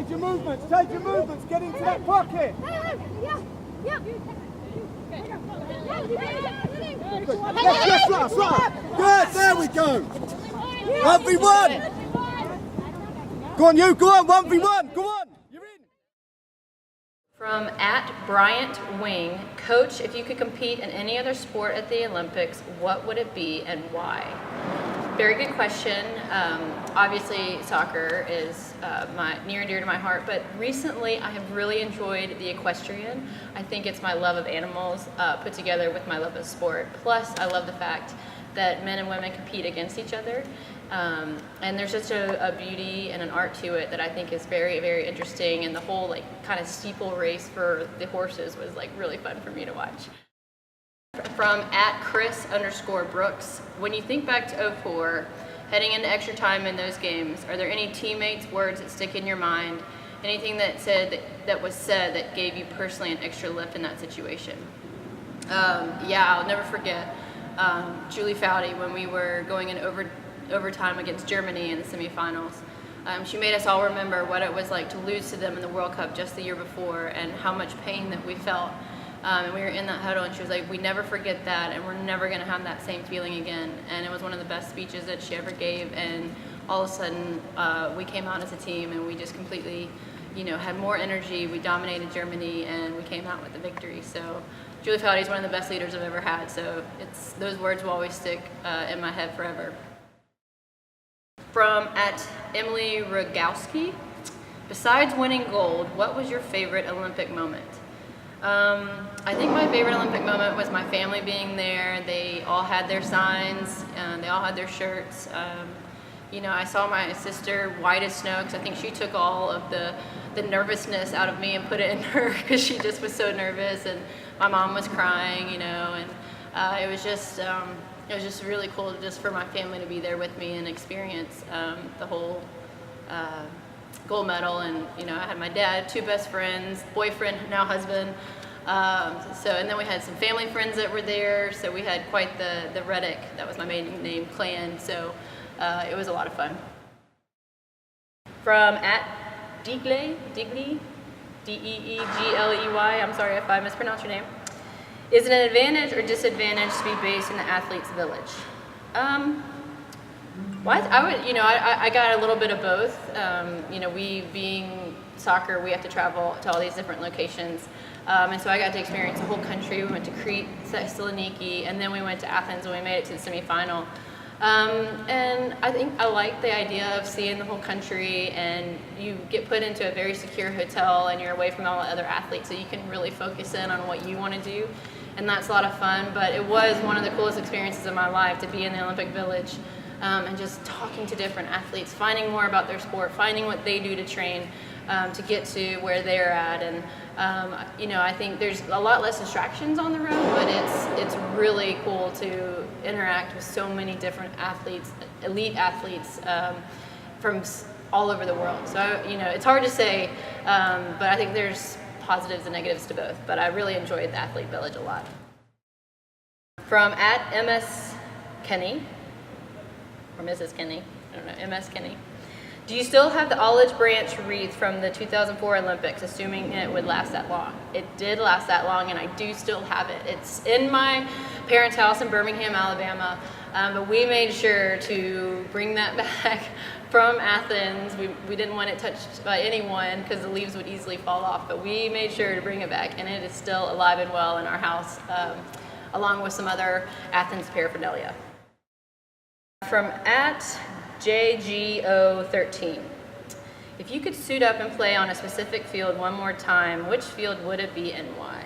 Change your movements, get into that pocket. Yes, flutter. Good, there we go. 1v1. Go on, you, go on, 1v1, go on. You're in. From @Bryant Wing, Coach, if you could compete in any other sport at the Olympics, what would it be and why? Very good question. Obviously, soccer is near and dear to my heart, but recently I have really enjoyed the equestrian. I think it's my love of animals put together with my love of sport. Plus, I love the fact that men and women compete against each other. And there's just a beauty and an art to it that I think is very, very interesting. And the whole like kind of steeple race for the horses was like really fun for me to watch. From @Chris_Brooks, when you think back to '04, heading into extra time in those games, are there any teammates' words that stick in your mind? Anything that was said that gave you personally an extra lift in that situation? Yeah, I'll never forget Julie Foudy when we were going in overtime against Germany in the semifinals. She made us all remember what it was like to lose to them in the World Cup just the year before and how much pain that we felt. And we were in that huddle and she was like, we never forget that and we're never going to have that same feeling again. And it was one of the best speeches that she ever gave, and all of a sudden we came out as a team and we just completely, had more energy. We dominated Germany and we came out with the victory. So Julie Foudy is one of the best leaders I've ever had, so those words will always stick in my head forever. From @Emily Rogowski, besides winning gold, what was your favorite Olympic moment? I think my favorite Olympic moment was my family being there. They all had their signs, they all had their shirts. I saw my sister white as snow because I think she took all of the nervousness out of me and put it in her because she just was so nervous, and my mom was crying, and it was just really cool just for my family to be there with me and experience the whole gold medal. And I had my dad, 2 best friends, boyfriend, now husband, and then we had some family friends that were there, so we had quite the Reddick, that was my maiden name, clan, so it was a lot of fun. From @Deegley, D-E-E-G-L-E-Y, I'm sorry if I mispronounced your name. Is it an advantage or disadvantage to be based in the athlete's village? I got a little bit of both. We being soccer, we have to travel to all these different locations. And so I got to experience the whole country. We went to Crete, Thessaloniki, and then we went to Athens and we made it to the semifinal. And I think I like the idea of seeing the whole country, and you get put into a very secure hotel and you're away from all the other athletes, so you can really focus in on what you want to do. And that's a lot of fun, but it was one of the coolest experiences of my life to be in the Olympic Village and just talking to different athletes, finding more about their sport, finding what they do to train to get to where they're at. And I think there's a lot less distractions on the road, but it's really cool to interact with so many different athletes, elite athletes from all over the world. So it's hard to say, but I think there's positives and negatives to both, but I really enjoyed the Athlete Village a lot. From @MS Kenny, or Mrs. Kenny, I don't know, MS Kenny. Do you still have the olive branch wreath from the 2004 Olympics, assuming it would last that long? It did last that long, and I do still have it. It's in my parents' house in Birmingham, Alabama, but we made sure to bring that back from Athens. We didn't want it touched by anyone because the leaves would easily fall off, but we made sure to bring it back, and it is still alive and well in our house, along with some other Athens paraphernalia. From @JGO13. If you could suit up and play on a specific field one more time, which field would it be and why?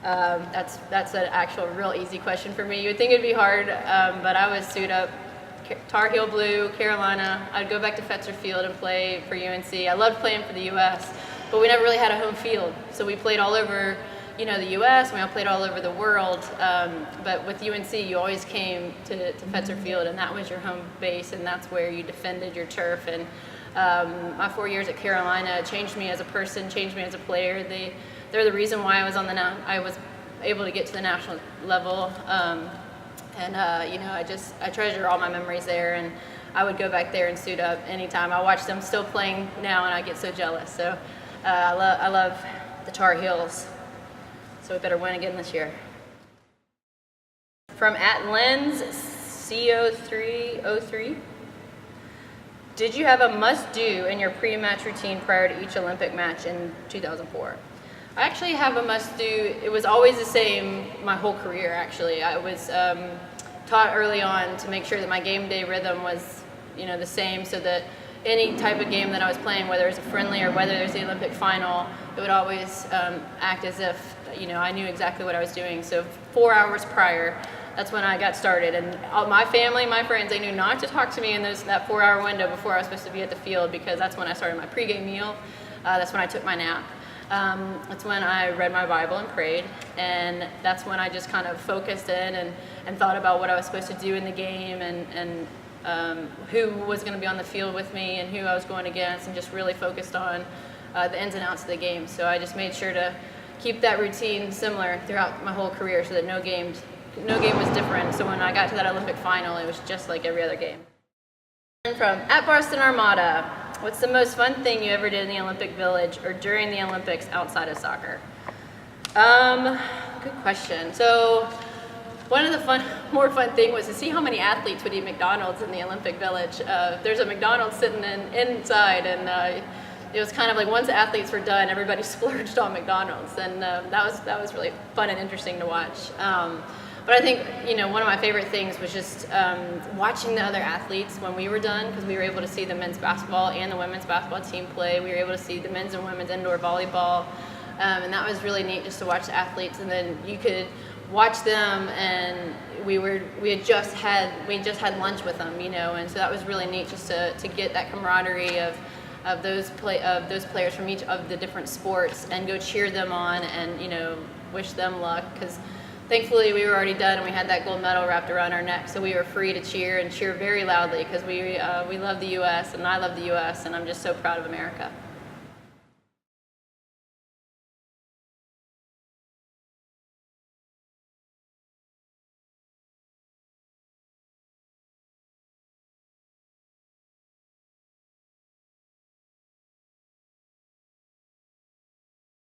That's an actual real easy question for me. You would think it'd be hard, but I would suit up Tar Heel Blue, Carolina. I'd go back to Fetzer Field and play for UNC. I loved playing for the U.S., but we never really had a home field. So we played all over, the U.S., and we all played all over the world. But with UNC, you always came to Fetzer Field, and that was your home base, and that's where you defended your turf. And my 4 years at Carolina changed me as a person, changed me as a player. They're the reason why I was I was able to get to the national level. I treasure all my memories there, and I would go back there and suit up anytime. I watch them still playing now, and I get so jealous. So I love the Tar Heels. So we better win again this year. From @Lens CO303. Did you have a must-do in your pre-match routine prior to each Olympic match in 2004? I actually have a must-do. It was always the same my whole career, actually. I was taught early on to make sure that my game day rhythm was, the same, so that any type of game that I was playing, whether it was a friendly or whether it was the Olympic final, it would always act as if, I knew exactly what I was doing. So 4 hours prior, that's when I got started. And all my family, my friends, they knew not to talk to me in that 4 hour window before I was supposed to be at the field, because that's when I started my pregame meal. That's when I took my nap. That's when I read my Bible and prayed, and that's when I just kind of focused in and thought about what I was supposed to do in the game, and who was going to be on the field with me and who I was going against, and just really focused on the ins and outs of the game. So I just made sure to keep that routine similar throughout my whole career, so that no game was different. So when I got to that Olympic final, it was just like every other game. And from @BarstonArmada, what's the most fun thing you ever did in the Olympic Village or during the Olympics outside of soccer? Good question. So one of the more fun thing was to see how many athletes would eat McDonald's in the Olympic Village. There's a McDonald's sitting inside, and it was kind of like once the athletes were done, everybody splurged on McDonald's, and that was really fun and interesting to watch. But I think, one of my favorite things was just watching the other athletes when we were done, because we were able to see the men's basketball and the women's basketball team play. We were able to see the men's and women's indoor volleyball, and that was really neat, just to watch the athletes. And then you could watch them, and we had just had lunch with them, and so that was really neat, just to get that camaraderie of those players from each of the different sports, and go cheer them on, and wish them luck, because thankfully we were already done and we had that gold medal wrapped around our neck, so we were free to cheer, and cheer very loudly, because we love the U.S. and I love the U.S. and I'm just so proud of America.